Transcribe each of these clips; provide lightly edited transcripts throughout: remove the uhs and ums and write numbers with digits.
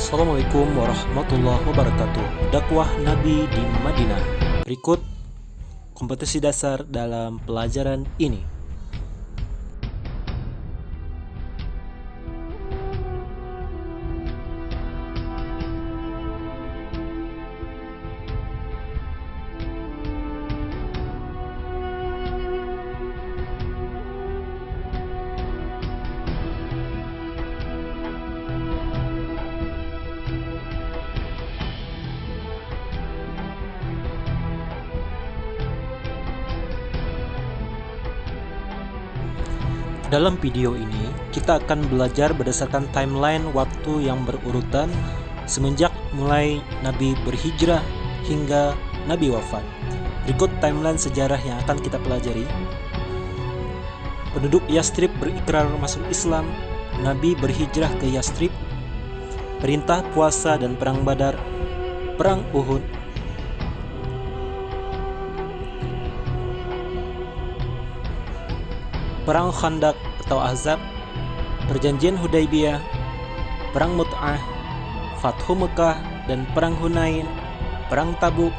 Assalamualaikum warahmatullahi wabarakatuh. Dakwah Nabi di Madinah. Berikut kompetensi dasar dalam pelajaran ini. Dalam video ini, kita akan belajar berdasarkan timeline waktu yang berurutan semenjak mulai Nabi berhijrah hingga Nabi wafat. Berikut timeline sejarah yang akan kita pelajari. Penduduk Yastrib berikrar masuk Islam, Nabi berhijrah ke Yastrib, perintah puasa dan perang Badar, perang Uhud, perang Khandaq atau Ahzab, perjanjian Hudaybiyah, perang Mut'ah, Fathu Mekah dan perang Hunain, perang Tabuk,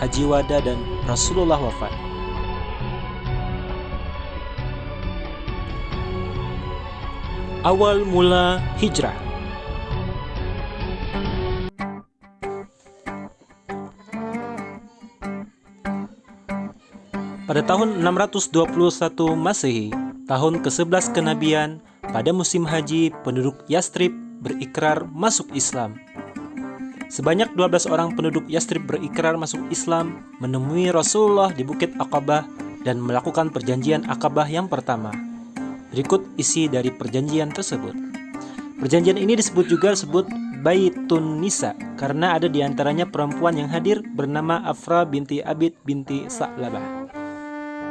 Haji Wada dan Rasulullah wafat. Awal mula hijrah. Pada tahun 621 Masehi, tahun ke-11 kenabian, pada musim haji, penduduk Yastrib berikrar masuk Islam. Sebanyak 12 orang penduduk Yastrib berikrar masuk Islam, menemui Rasulullah di Bukit Aqabah dan melakukan perjanjian Aqabah yang pertama. Berikut isi dari perjanjian tersebut. Perjanjian ini disebut Baitun Nisa karena ada di antaranya perempuan yang hadir bernama Afra binti Abid binti Sa'labah.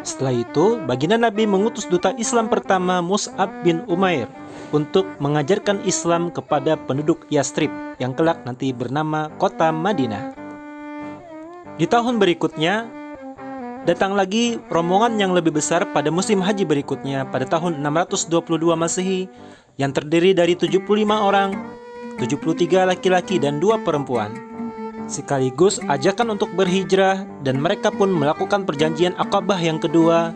Setelah itu, baginda Nabi mengutus duta Islam pertama Mus'ab bin Umair untuk mengajarkan Islam kepada penduduk Yastrib yang kelak nanti bernama kota Madinah. Di tahun berikutnya, datang lagi rombongan yang lebih besar pada musim haji berikutnya pada tahun 622 Masehi yang terdiri dari 75 orang, 73 laki-laki dan 2 perempuan. Sekaligus ajakan untuk berhijrah dan mereka pun melakukan perjanjian Aqabah yang kedua.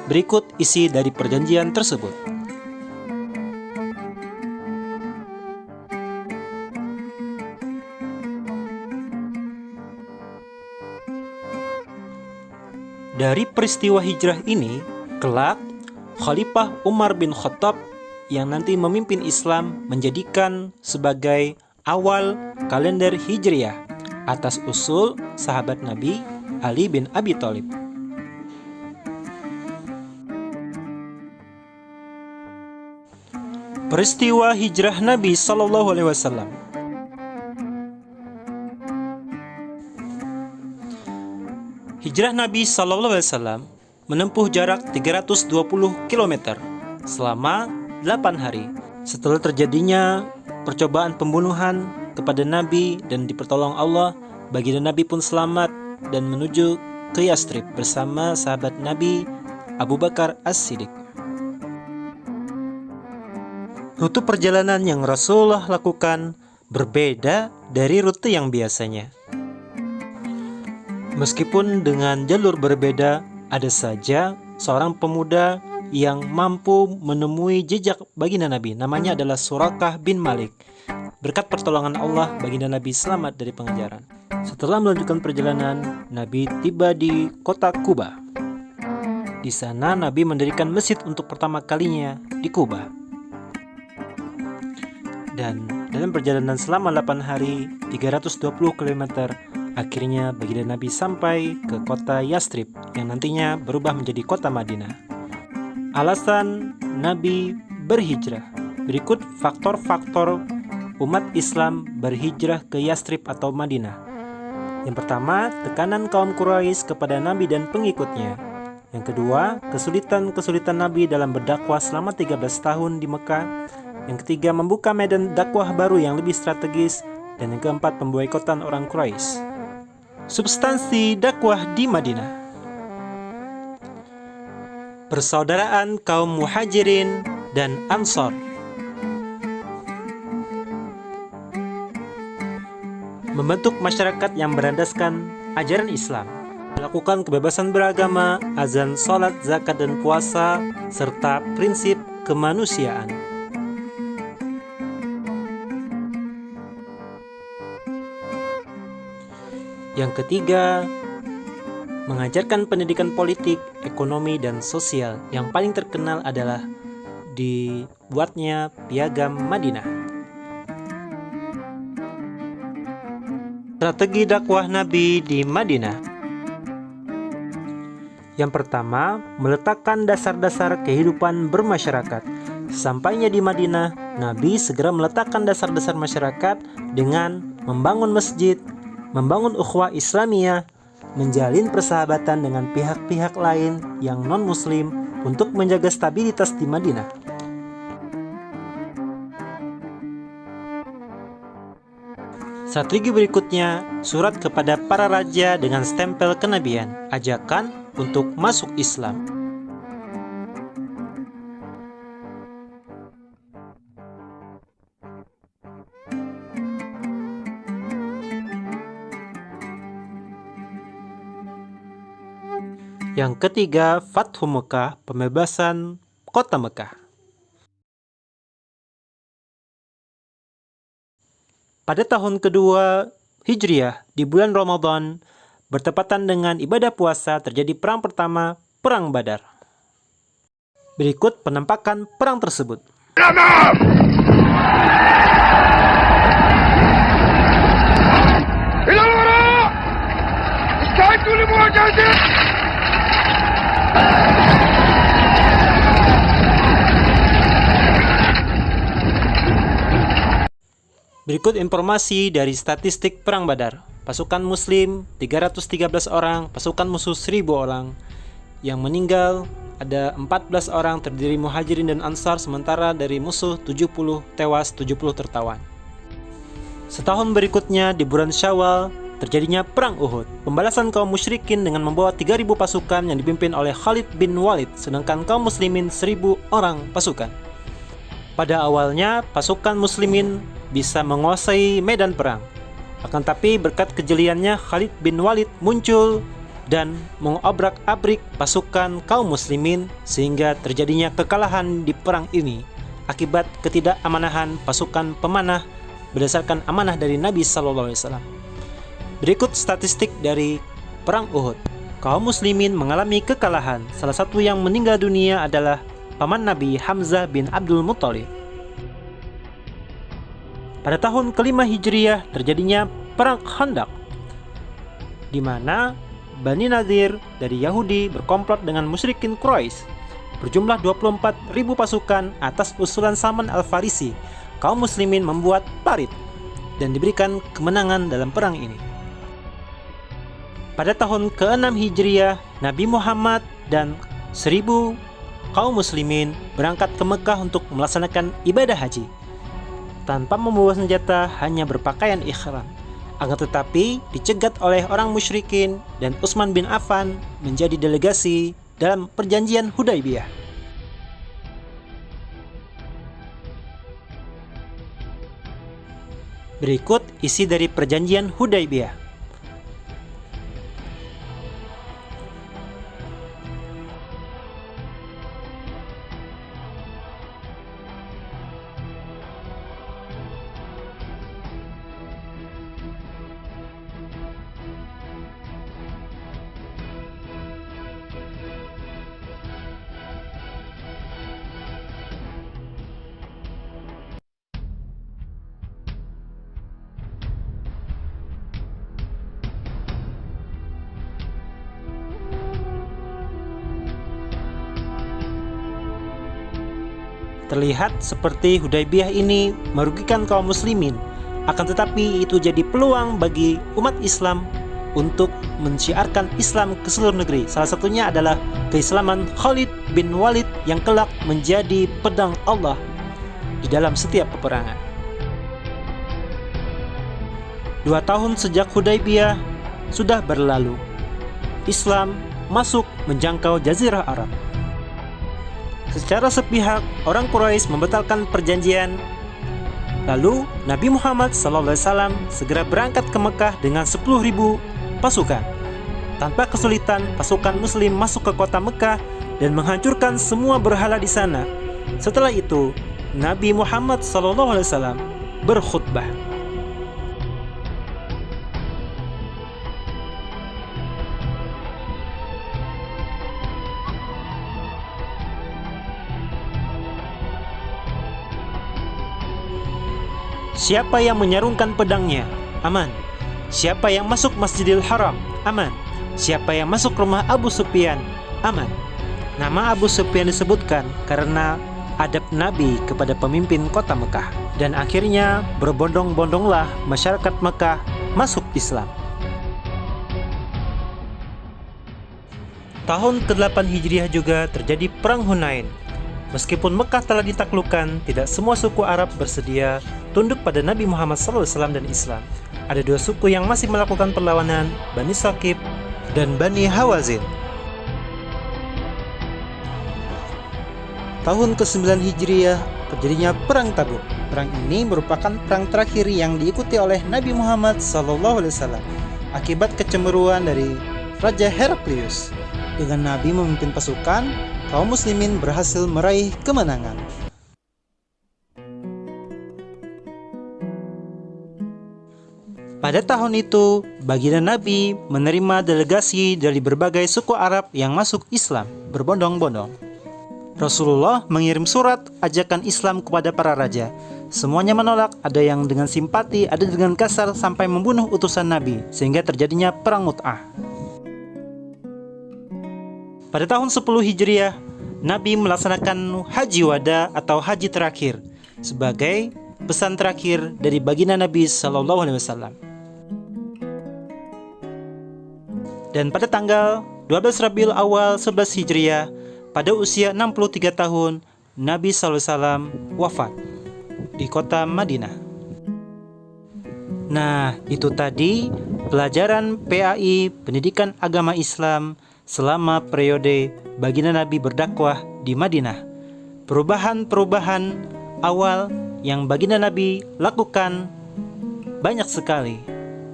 Berikut isi dari perjanjian tersebut. Dari peristiwa hijrah ini, kelak Khalifah Umar bin Khattab yang nanti memimpin Islam menjadikan sebagai awal kalender Hijriah atas usul sahabat Nabi Ali bin Abi Thalib. Peristiwa hijrah Nabi Sallallahu Alaihi Wasallam. Hijrah Nabi Sallallahu Alaihi Wasallam menempuh jarak 320 km selama 8 hari setelah terjadinya percobaan pembunuhan kepada Nabi dan dipertolong Allah, baginda Nabi pun selamat dan menuju ke Yastrib bersama sahabat Nabi Abu Bakar As-Siddiq. Rute perjalanan yang Rasulullah lakukan berbeda dari rute yang biasanya. Meskipun dengan jalur berbeda, ada saja seorang pemuda yang mampu menemui jejak baginda Nabi. Namanya adalah Surakah bin Malik. Berkat pertolongan Allah, baginda Nabi selamat dari pengejaran. Setelah melanjutkan perjalanan, Nabi tiba di kota Kuba. Di sana Nabi mendirikan masjid untuk pertama kalinya di Kuba. Dan dalam perjalanan selama 8 hari, 320 km, akhirnya baginda Nabi sampai ke kota Yastrib yang nantinya berubah menjadi kota Madinah. Alasan Nabi berhijrah. Berikut faktor-faktor umat Islam berhijrah ke Yastrib atau Madinah. Yang pertama, tekanan kaum Quraisy kepada Nabi dan pengikutnya. Yang kedua, kesulitan Nabi dalam berdakwah selama 13 tahun di Mekah. Yang ketiga, membuka medan dakwah baru yang lebih strategis. Dan yang keempat, pemboikotan orang Quraisy. Substansi dakwah di Madinah. Persaudaraan kaum Muhajirin dan Ansor. membentuk masyarakat yang berlandaskan ajaran Islam, melakukan kebebasan beragama, azan, sholat, zakat, dan puasa, serta prinsip kemanusiaan. Yang ketiga, mengajarkan pendidikan politik, ekonomi, dan sosial. Yang paling terkenal adalah dibuatnya Piagam Madinah. Strategi dakwah Nabi di Madinah. Yang pertama, meletakkan dasar-dasar kehidupan bermasyarakat. Sampainya di Madinah, Nabi segera meletakkan dasar-dasar masyarakat dengan membangun masjid, membangun ukhuwah Islamiyah, menjalin persahabatan dengan pihak-pihak lain yang non-muslim untuk menjaga stabilitas di Madinah. Strategi berikutnya, surat kepada para raja dengan stempel kenabian, ajakan untuk masuk Islam. Yang ketiga, Fathu Mekah, pembebasan kota Mekah. Pada tahun kedua Hijriah, di bulan Ramadan, bertepatan dengan ibadah puasa, terjadi perang pertama, Perang Badar. Berikut penampakan perang tersebut. Berikut informasi dari statistik Perang Badar. Pasukan Muslim 313 orang, pasukan musuh 1000 orang. Yang meninggal ada 14 orang, terdiri Muhajirin dan Ansar, sementara dari musuh 70 tewas, 70 tertawan. Setahun berikutnya di bulan Syawal terjadinya Perang Uhud. Pembalasan kaum musyrikin dengan membawa 3000 pasukan yang dipimpin oleh Khalid bin Walid, sedangkan kaum muslimin 1000 orang pasukan. Pada awalnya pasukan muslimin bisa menguasai medan perang. Akan tapi berkat kejeliannya Khalid bin Walid muncul dan mengobrak-abrik pasukan kaum muslimin sehingga terjadinya kekalahan di perang ini akibat ketidakamaнаhan pasukan pemanah berdasarkan amanah dari Nabi SAW. Berikut statistik dari Perang Uhud. Kaum muslimin mengalami kekalahan. Salah satu yang meninggal dunia adalah paman Nabi Hamzah bin Abdul Muthalib. Pada tahun kelima Hijriah terjadinya Perang Khandaq, di mana Bani Nadir dari Yahudi berkomplot dengan musyrikin Quraisy. Berjumlah 24.000 pasukan atas usulan Salman Al-Farisi. Kaum muslimin membuat parit dan diberikan kemenangan dalam perang ini. Pada tahun ke-6 Hijriah, Nabi Muhammad dan 1000 kaum muslimin berangkat ke Mekah untuk melaksanakan ibadah haji. Tanpa membawa senjata, hanya berpakaian ihram. Akan tetapi dicegat oleh orang musyrikin dan Utsman bin Affan menjadi delegasi dalam perjanjian Hudaybiyah. Berikut isi dari perjanjian Hudaybiyah. Terlihat seperti Hudaybiyah ini merugikan kaum muslimin, akan tetapi itu jadi peluang bagi umat Islam untuk mensyiarkan Islam ke seluruh negeri. Salah satunya adalah keislaman Khalid bin Walid yang kelak menjadi pedang Allah di dalam setiap peperangan. 2 tahun sejak Hudaybiyah sudah berlalu. Islam masuk menjangkau Jazirah Arab. Secara sepihak, orang Quraisy membatalkan perjanjian Lalu Nabi Muhammad SAW segera berangkat ke Mekah dengan 10.000 pasukan. Tanpa kesulitan, pasukan Muslim masuk ke kota Mekah dan menghancurkan semua berhala di sana. Setelah itu, Nabi Muhammad SAW berkhutbah. Siapa yang menyarungkan pedangnya? Aman. Siapa yang masuk Masjidil Haram? Aman. Siapa yang masuk rumah Abu Sufyan? Aman. Nama Abu Sufyan disebutkan karena adab Nabi kepada pemimpin kota Mekah. Dan akhirnya berbondong-bondonglah masyarakat Mekah masuk Islam. Tahun ke-8 Hijriah juga terjadi Perang Hunain. Meskipun Mekah telah ditaklukkan, tidak semua suku Arab bersedia tunduk pada Nabi Muhammad SAW dan Islam. Ada dua suku yang masih melakukan perlawanan, Bani Saqif dan Bani Hawazin. Tahun ke-9 Hijriah terjadinya Perang Tabuk. Perang ini merupakan perang terakhir yang diikuti oleh Nabi Muhammad SAW akibat kecemburuan dari Raja Heraklius. Dengan Nabi memimpin pasukan, kaum muslimin berhasil meraih kemenangan. Pada tahun itu, baginda Nabi menerima delegasi dari berbagai suku Arab yang masuk Islam berbondong-bondong. Rasulullah mengirim surat ajakan Islam kepada para raja. Semuanya menolak, ada yang dengan simpati, ada dengan kasar sampai membunuh utusan Nabi, sehingga terjadinya Perang Mut'ah. Pada tahun 10 Hijriah, Nabi melaksanakan Haji Wada atau Haji terakhir sebagai pesan terakhir dari baginda Nabi SAW. Dan pada tanggal 12 Rabiul Awal 11 Hijriah, pada usia 63 tahun, Nabi SAW wafat di kota Madinah. Nah, itu tadi pelajaran PAI Pendidikan Agama Islam selama periode baginda Nabi berdakwah di Madinah. Perubahan-perubahan awal yang baginda Nabi lakukan banyak sekali.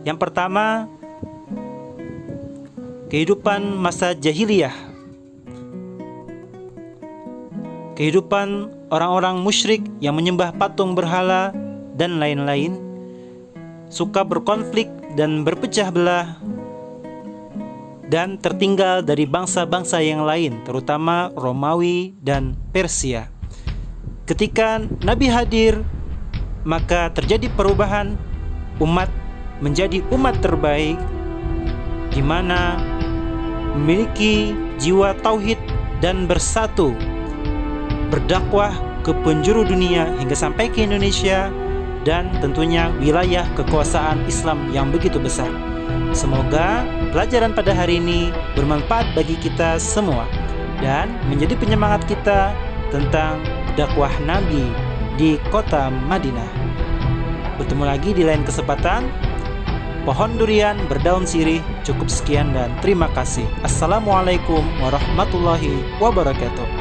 Yang pertama, kehidupan masa jahiliyah. Kehidupan orang-orang musyrik yang menyembah patung berhala dan lain-lain, suka berkonflik dan berpecah belah, dan tertinggal dari bangsa-bangsa yang lain, terutama Romawi dan Persia. Ketika Nabi hadir, maka terjadi perubahan, umat menjadi umat terbaik, di mana memiliki jiwa tauhid dan bersatu, berdakwah ke penjuru dunia hingga sampai ke Indonesia, dan tentunya wilayah kekuasaan Islam yang begitu besar. Semoga pelajaran pada hari ini bermanfaat bagi kita semua dan menjadi penyemangat kita tentang dakwah Nabi di kota Madinah. Bertemu lagi di lain kesempatan. Pohon durian berdaun sirih. Cukup sekian dan terima kasih. Assalamualaikum warahmatullahi wabarakatuh.